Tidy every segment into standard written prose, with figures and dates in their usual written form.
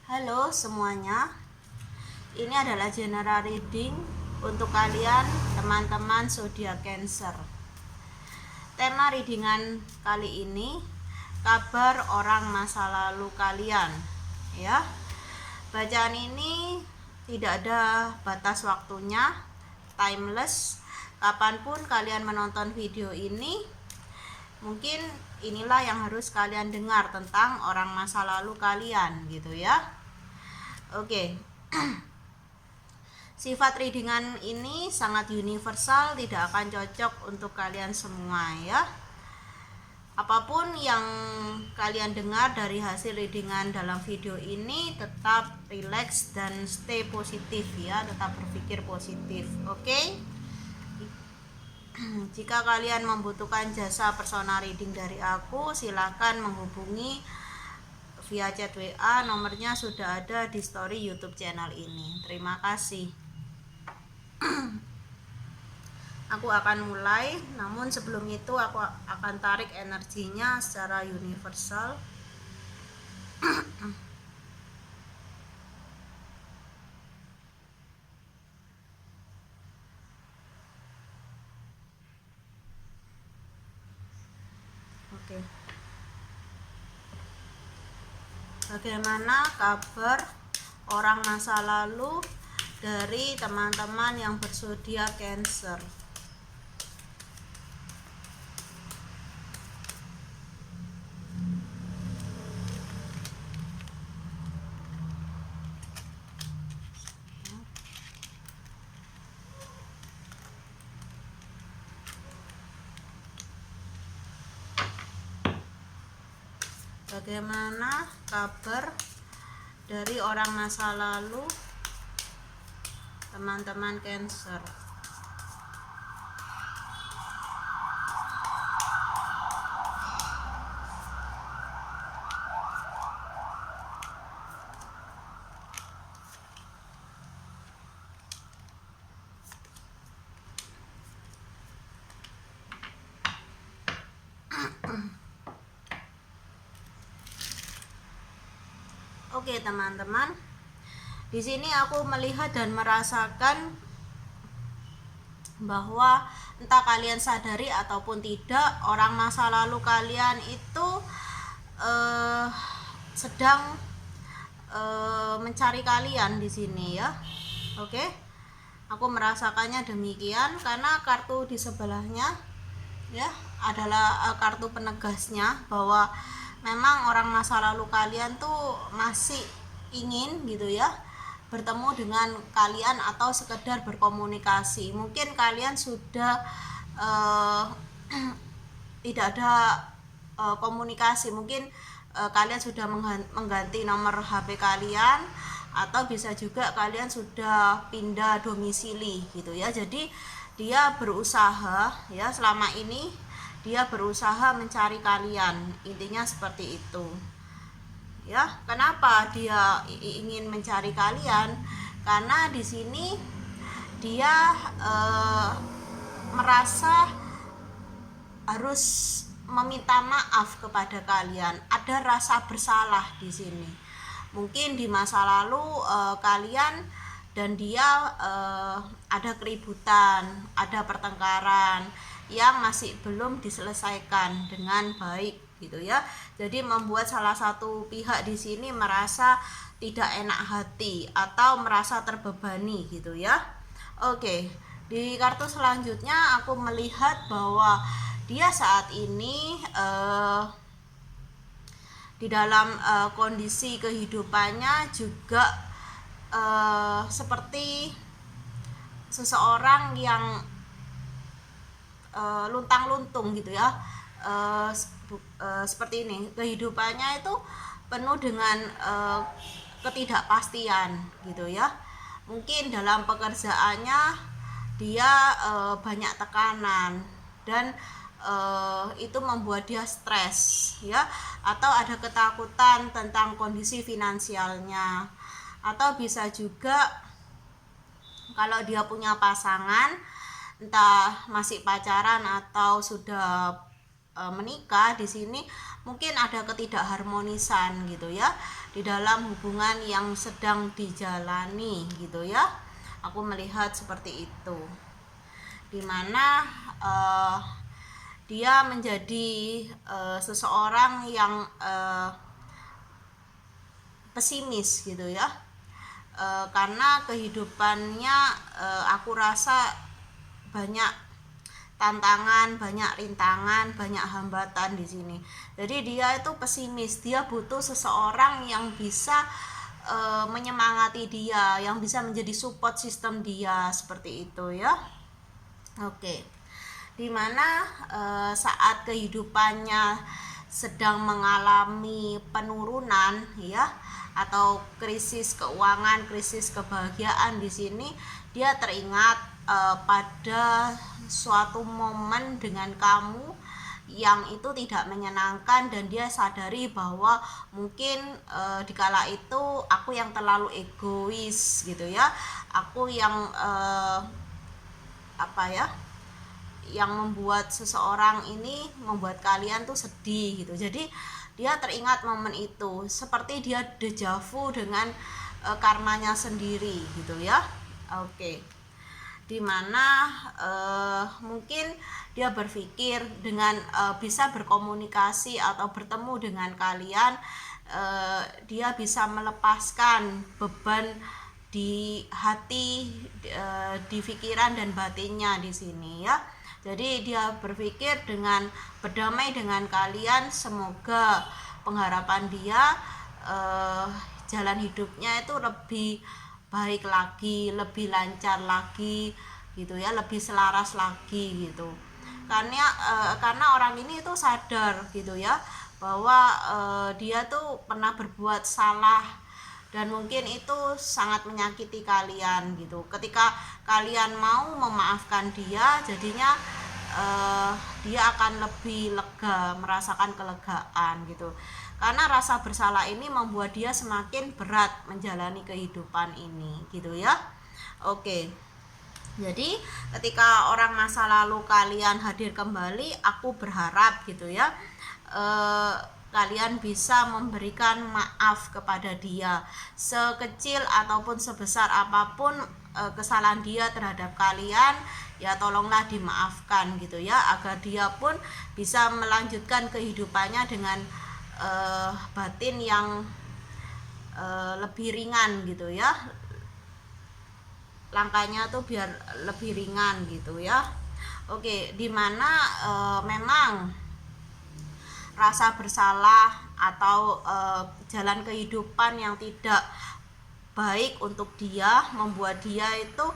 Halo semuanya, ini adalah general reading untuk kalian teman-teman zodiak Cancer. Tema readingan kali ini kabar orang masa lalu kalian, ya. Bacaan ini tidak ada batas waktunya, timeless. Kapanpun kalian menonton video ini, mungkin inilah yang harus kalian dengar tentang orang masa lalu kalian, gitu ya. Oke. Sifat readingan ini sangat universal, tidak akan cocok untuk kalian semua ya. Apapun yang kalian dengar dari hasil readingan dalam video ini, tetap relax dan stay positif ya, tetap berpikir positif. Oke. Jika kalian membutuhkan jasa personal reading dari aku, silakan menghubungi via chat WA, nomornya sudah ada di story YouTube channel ini. Terima kasih. Aku akan mulai, namun sebelum itu aku akan tarik energinya secara universal. Oke. Bagaimana kabar orang masa lalu dari teman-teman yang berzodiak Cancer? Bagaimana kabar dari orang masa lalu teman-teman Cancer? Oke teman-teman, di sini aku melihat dan merasakan bahwa entah kalian sadari ataupun tidak, orang masa lalu kalian itu sedang mencari kalian di sini ya. Oke, aku merasakannya demikian karena kartu di sebelahnya ya adalah kartu penegasnya bahwa memang orang masa lalu kalian tuh masih ingin gitu ya bertemu dengan kalian atau sekedar berkomunikasi. Mungkin kalian sudah tidak ada komunikasi, mungkin kalian sudah mengganti nomor HP kalian, atau bisa juga kalian sudah pindah domisili gitu ya. Jadi dia berusaha ya, selama ini dia berusaha mencari kalian, intinya seperti itu ya. Kenapa dia ingin mencari kalian? Karena di sini dia merasa harus meminta maaf kepada kalian, ada rasa bersalah di sini. Mungkin di masa lalu kalian dan dia ada keributan, ada pertengkaran yang masih belum diselesaikan dengan baik gitu ya. Jadi membuat salah satu pihak di sini merasa tidak enak hati atau merasa terbebani gitu ya. Oke, di kartu selanjutnya aku melihat bahwa dia saat ini di dalam kondisi kehidupannya juga seperti seseorang yang luntang-luntung gitu ya. Seperti ini, kehidupannya itu penuh dengan ketidakpastian gitu ya. Mungkin dalam pekerjaannya dia banyak tekanan dan itu membuat dia stres ya, atau ada ketakutan tentang kondisi finansialnya, atau bisa juga kalau dia punya pasangan, entah masih pacaran atau sudah menikah, di sini mungkin ada ketidakharmonisan gitu ya di dalam hubungan yang sedang dijalani gitu ya. Aku melihat seperti itu, dimana dia menjadi seseorang yang pesimis gitu ya, karena kehidupannya aku rasa banyak tantangan, banyak rintangan, banyak hambatan di sini. Jadi dia itu pesimis, dia butuh seseorang yang bisa menyemangati dia, yang bisa menjadi support system dia, seperti itu ya. Oke. Dimana saat kehidupannya sedang mengalami penurunan ya, atau krisis keuangan, krisis kebahagiaan, di sini dia teringat pada suatu momen dengan kamu yang itu tidak menyenangkan, dan dia sadari bahwa mungkin dikala itu aku yang terlalu egois gitu ya, aku yang yang membuat seseorang ini, membuat kalian tuh sedih gitu. Jadi dia teringat momen itu, seperti dia dejavu dengan karmanya sendiri gitu ya. Oke. Dimana mungkin dia berpikir dengan bisa berkomunikasi atau bertemu dengan kalian, dia bisa melepaskan beban di hati, di pikiran dan batinnya di sini ya. Jadi dia berpikir dengan berdamai dengan kalian, semoga pengharapan dia jalan hidupnya itu lebih baik lagi, lebih lancar lagi gitu ya, lebih selaras lagi gitu. Karena orang ini itu sadar gitu ya, bahwa dia tuh pernah berbuat salah, dan mungkin itu sangat menyakiti kalian gitu. Ketika kalian mau memaafkan dia, jadinya dia akan lebih lega, merasakan kelegaan gitu. Karena rasa bersalah ini membuat dia semakin berat menjalani kehidupan ini gitu ya. Oke. Jadi ketika orang masa lalu kalian hadir kembali, aku berharap gitu ya, kalian bisa memberikan maaf kepada dia, sekecil ataupun sebesar apapun kesalahan dia terhadap kalian, ya tolonglah dimaafkan gitu ya, agar dia pun bisa melanjutkan kehidupannya dengan batin yang lebih ringan gitu ya, langkahnya tuh biar lebih ringan gitu ya. Oke, dimana memang rasa bersalah atau jalan kehidupan yang tidak baik untuk dia membuat dia itu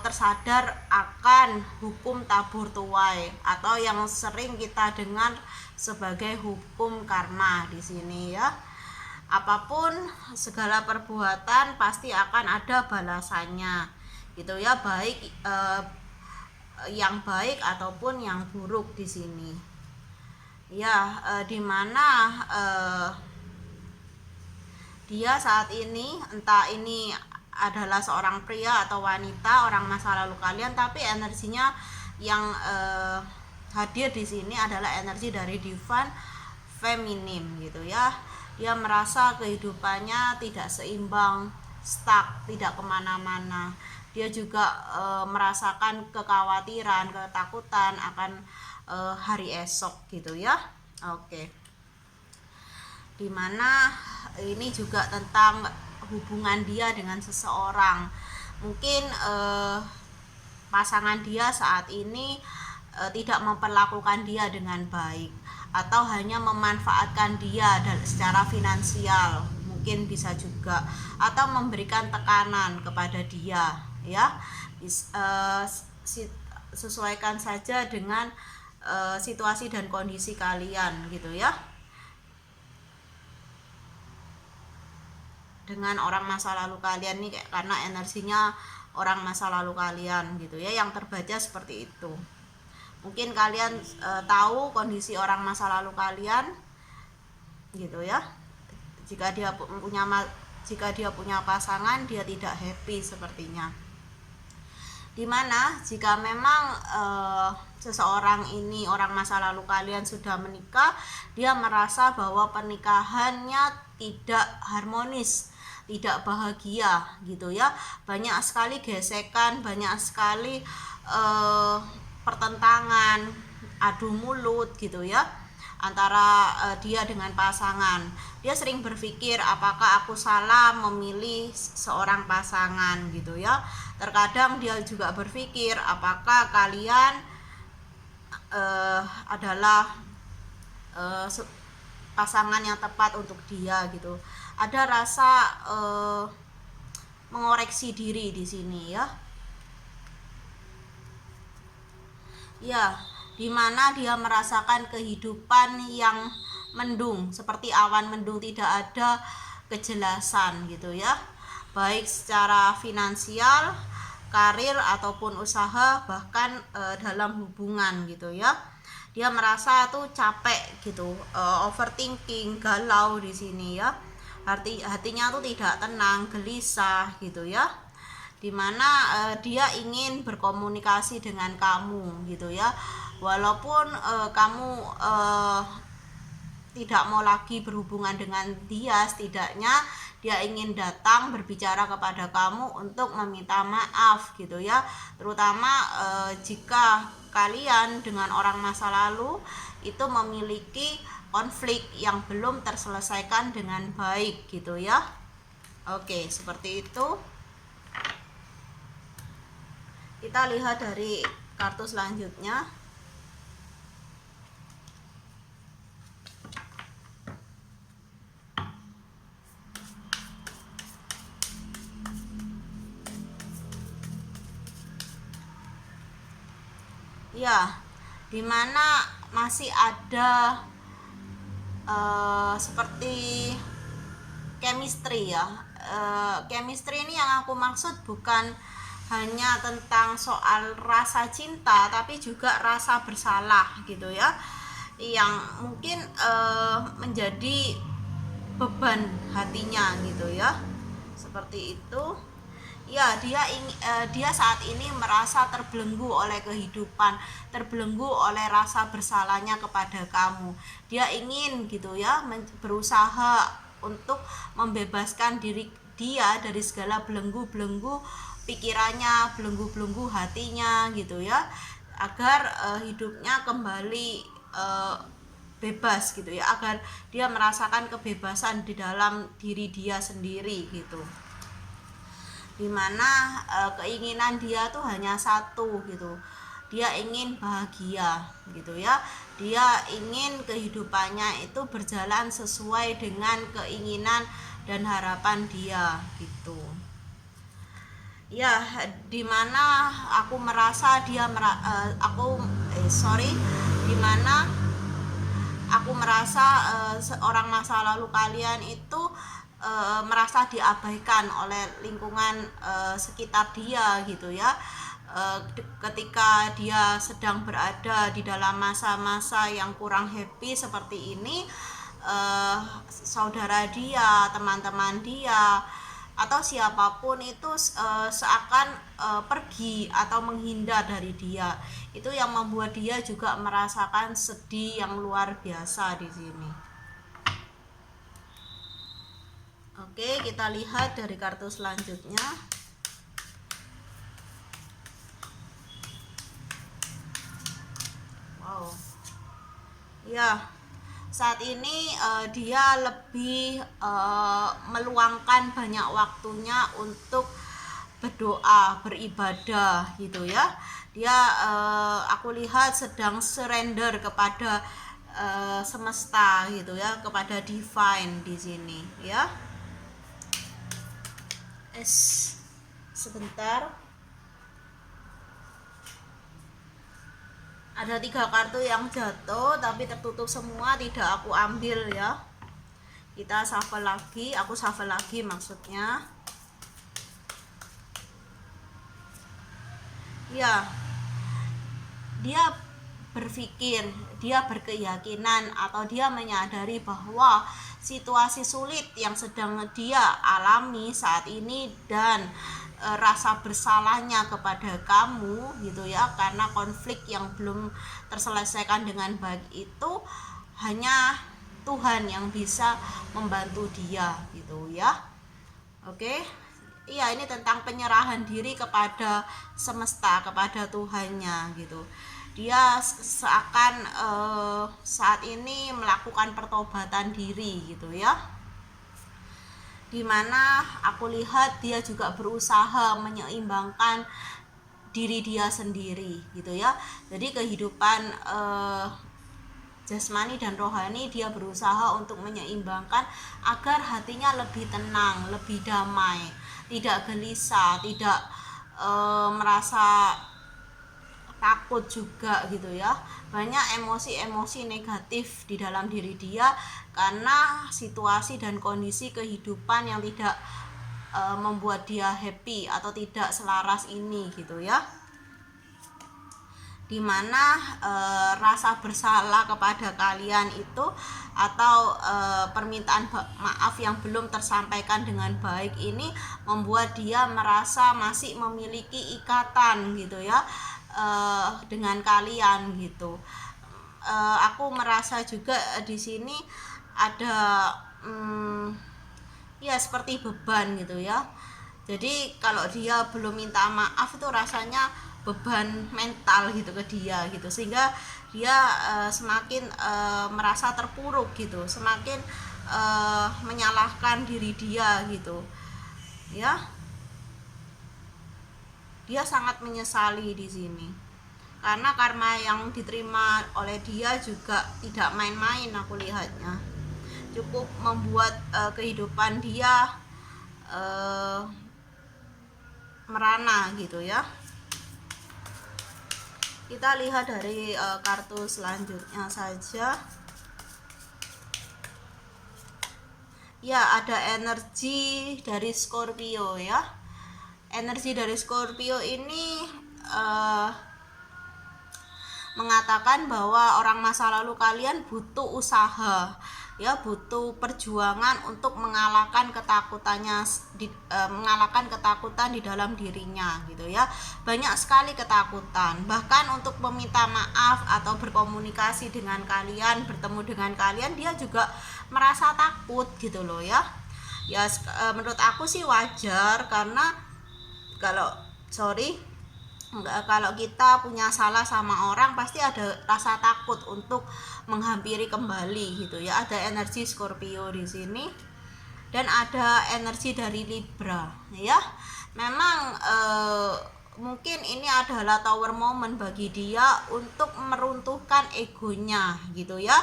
tersadar akan hukum tabur tuai, atau yang sering kita dengar sebagai hukum karma di sini ya. Apapun segala perbuatan pasti akan ada balasannya gitu ya, baik yang baik ataupun yang buruk di sini ya. Dimana dia saat ini, entah ini adalah seorang pria atau wanita, orang masa lalu kalian, tapi energinya yang hadir di sini adalah energi dari divine feminim gitu ya. Dia merasa kehidupannya tidak seimbang, stuck, tidak kemana-mana. Dia juga merasakan kekhawatiran, ketakutan akan hari esok gitu ya. Oke. Dimana ini juga tentang hubungan dia dengan seseorang. Mungkin pasangan dia saat ini tidak memperlakukan dia dengan baik, atau hanya memanfaatkan dia secara finansial, mungkin bisa juga, atau memberikan tekanan kepada dia ya. Sesuaikan saja dengan situasi dan kondisi kalian gitu ya, dengan orang masa lalu kalian nih, karena energinya orang masa lalu kalian gitu ya yang terbaca seperti itu. Mungkin kalian tahu kondisi orang masa lalu kalian gitu ya. Jika dia punya pasangan, dia tidak happy sepertinya. Dimana jika memang seseorang ini, orang masa lalu kalian sudah menikah, dia merasa bahwa pernikahannya tidak harmonis, tidak bahagia gitu ya. Banyak sekali gesekan, banyak sekali pertentangan, adu mulut gitu ya, antara dia dengan pasangan. Dia sering berpikir apakah aku salah memilih seorang pasangan gitu ya. Terkadang dia juga berpikir apakah kalian adalah pasangan yang tepat untuk dia gitu. Ada rasa mengoreksi diri di sini ya. Ya, dimana dia merasakan kehidupan yang mendung, seperti awan mendung, tidak ada kejelasan gitu ya, baik secara finansial, karir ataupun usaha, bahkan dalam hubungan gitu ya. Dia merasa tuh capek gitu, overthinking, galau di sini ya. Hatinya tuh tidak tenang, gelisah gitu ya. Dimana dia ingin berkomunikasi dengan kamu gitu ya. Walaupun kamu tidak mau lagi berhubungan dengan dia, setidaknya dia ingin datang berbicara kepada kamu untuk meminta maaf gitu ya. Terutama jika kalian dengan orang masa lalu itu memiliki konflik yang belum terselesaikan dengan baik gitu ya. Oke, seperti itu. Kita lihat dari kartu selanjutnya. Ya, dimana masih ada seperti chemistry ya. Chemistry ini yang aku maksud bukan hanya tentang soal rasa cinta, tapi juga rasa bersalah gitu ya, yang mungkin menjadi beban hatinya gitu ya, seperti itu. Ya, dia saat ini merasa terbelenggu oleh kehidupan, terbelenggu oleh rasa bersalahnya kepada kamu. Dia ingin gitu ya, berusaha untuk membebaskan diri dia dari segala belenggu-belenggu pikirannya, belenggu-belenggu hatinya gitu ya, agar hidupnya kembali bebas gitu ya, agar dia merasakan kebebasan di dalam diri dia sendiri gitu. Dimana keinginan dia tuh hanya satu gitu, dia ingin bahagia gitu ya, dia ingin kehidupannya itu berjalan sesuai dengan keinginan dan harapan dia gitu ya. Dimana aku merasa dimana aku merasa seorang masa lalu kalian itu merasa diabaikan oleh lingkungan sekitar dia gitu ya. Ketika dia sedang berada di dalam masa-masa yang kurang happy seperti ini, saudara dia, teman-teman dia, atau siapapun itu seakan pergi atau menghindar dari dia. Itu yang membuat dia juga merasakan sedih yang luar biasa di sini. Oke, kita lihat dari kartu selanjutnya. Wow. Ya, saat ini dia lebih meluangkan banyak waktunya untuk berdoa, beribadah gitu ya. Dia aku lihat sedang surrender kepada semesta gitu ya, kepada divine di sini ya. Sebentar. Ada 3 kartu yang jatuh tapi tertutup semua, tidak aku ambil ya. Kita shuffle lagi, aku shuffle lagi maksudnya. Ya, dia berpikir, dia berkeyakinan atau dia menyadari bahwa situasi sulit yang sedang dia alami saat ini, dan rasa bersalahnya kepada kamu gitu ya, karena konflik yang belum terselesaikan dengan baik itu hanya Tuhan yang bisa membantu dia gitu ya. Oke. Iya, ini tentang penyerahan diri kepada semesta, kepada Tuhannya gitu. Dia seakan saat ini melakukan pertobatan diri gitu ya, dimana aku lihat dia juga berusaha menyeimbangkan diri dia sendiri gitu ya. Jadi kehidupan jasmani dan rohani dia berusaha untuk menyeimbangkan agar hatinya lebih tenang, lebih damai, tidak gelisah, tidak merasa takut juga gitu ya. Banyak emosi-emosi negatif di dalam diri dia karena situasi dan kondisi kehidupan yang tidak membuat dia happy atau tidak selaras ini gitu ya, dimana rasa bersalah kepada kalian itu atau permintaan maaf yang belum tersampaikan dengan baik ini membuat dia merasa masih memiliki ikatan gitu ya dengan kalian gitu. Aku merasa juga di sini ada ya seperti beban gitu ya. Jadi kalau dia belum minta maaf itu rasanya beban mental gitu ke dia gitu, sehingga dia semakin merasa terpuruk gitu, semakin menyalahkan diri dia gitu ya. Dia sangat menyesali di sini karena karma yang diterima oleh dia juga tidak main-main. Aku lihatnya cukup membuat kehidupan dia merana gitu ya. Kita lihat dari kartu selanjutnya saja. Ya, ada energi dari Scorpio ya. Energi dari Scorpio ini mengatakan bahwa orang masa lalu kalian butuh usaha ya, butuh perjuangan untuk mengalahkan ketakutannya, mengalahkan ketakutan di dalam dirinya gitu ya. Banyak sekali ketakutan, bahkan untuk meminta maaf atau berkomunikasi dengan kalian, bertemu dengan kalian, dia juga merasa takut gitu loh ya. Ya menurut aku sih wajar, karena kalau kita punya salah sama orang pasti ada rasa takut untuk menghampiri kembali gitu ya. Ada energi Scorpio di sini dan ada energi dari Libra ya. Memang mungkin ini adalah tower moment bagi dia untuk meruntuhkan egonya gitu ya.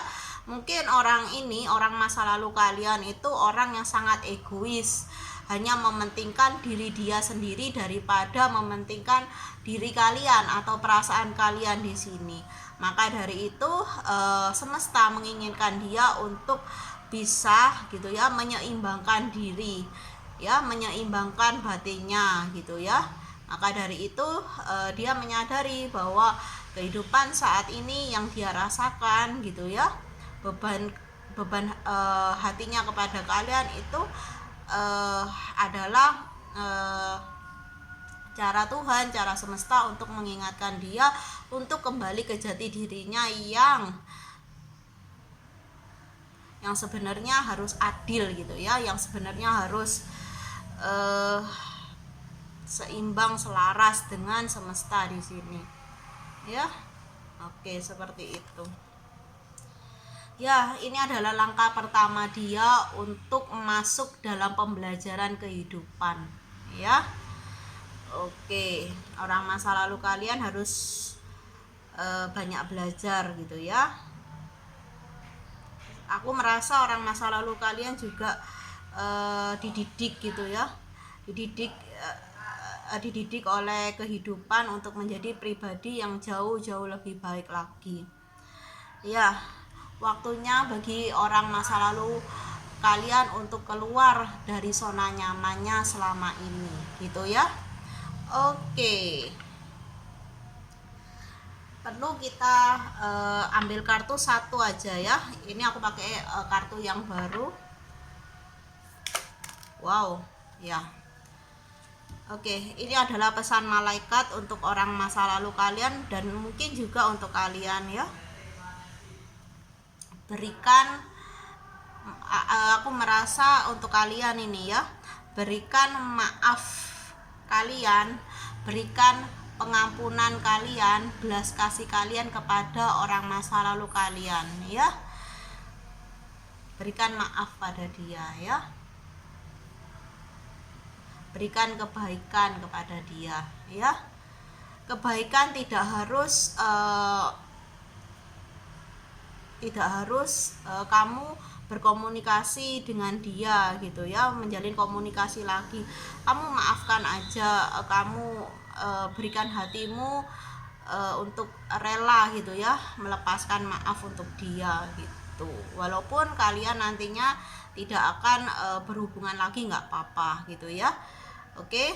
Mungkin orang masa lalu kalian itu orang yang sangat egois, hanya mementingkan diri dia sendiri daripada mementingkan diri kalian atau perasaan kalian di sini. Maka dari itu semesta menginginkan dia untuk bisa gitu ya menyeimbangkan diri ya, menyeimbangkan batinnya gitu ya. Maka dari itu dia menyadari bahwa kehidupan saat ini yang dia rasakan gitu ya, beban hatinya kepada kalian itu adalah cara Tuhan, cara semesta untuk mengingatkan dia untuk kembali ke jati dirinya yang sebenarnya harus adil gitu ya, yang sebenarnya harus seimbang, selaras dengan semesta di sini ya. Oke, seperti itu. Ya, ini adalah langkah pertama dia untuk masuk dalam pembelajaran kehidupan ya. Oke, orang masa lalu kalian harus banyak belajar gitu ya. Aku merasa orang masa lalu kalian juga dididik gitu ya, dididik oleh kehidupan untuk menjadi pribadi yang jauh-jauh lebih baik lagi ya. Waktunya bagi orang masa lalu kalian untuk keluar dari zona nyamannya selama ini gitu ya. Oke, perlu kita ambil kartu satu aja ya. Ini aku pakai kartu yang baru. Wow, ya. Oke, ini adalah pesan malaikat untuk orang masa lalu kalian dan mungkin juga untuk kalian ya. Berikan, aku merasa untuk kalian ini ya, berikan maaf kalian, berikan pengampunan kalian, belas kasih kalian kepada orang masa lalu kalian ya. Berikan maaf pada dia ya. Berikan kebaikan kepada dia ya. Kebaikan tidak harus kamu berkomunikasi dengan dia gitu ya, menjalin komunikasi lagi. Kamu maafkan aja, kamu berikan hatimu untuk rela gitu ya, melepaskan maaf untuk dia gitu. Walaupun kalian nantinya tidak akan berhubungan lagi, nggak apa-apa gitu ya. Oke,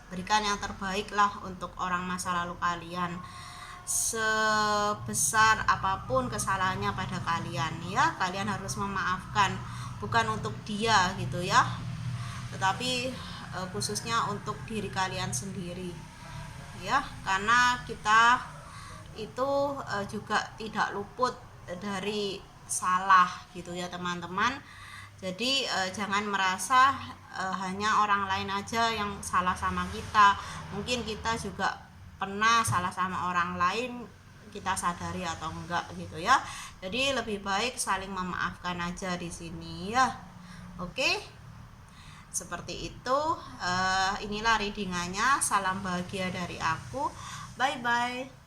berikan yang terbaik lah untuk orang masa lalu kalian, sebesar apapun kesalahannya pada kalian ya. Kalian harus memaafkan, bukan untuk dia gitu ya, tetapi khususnya untuk diri kalian sendiri ya, karena kita itu juga tidak luput dari salah gitu ya teman-teman. Jadi jangan merasa hanya orang lain aja yang salah sama kita. Mungkin kita juga pernah salah sama orang lain, kita sadari atau enggak gitu ya. Jadi lebih baik saling memaafkan aja di sini ya. Oke, seperti itu. Inilah readingannya. Salam bahagia dari aku. Bye bye.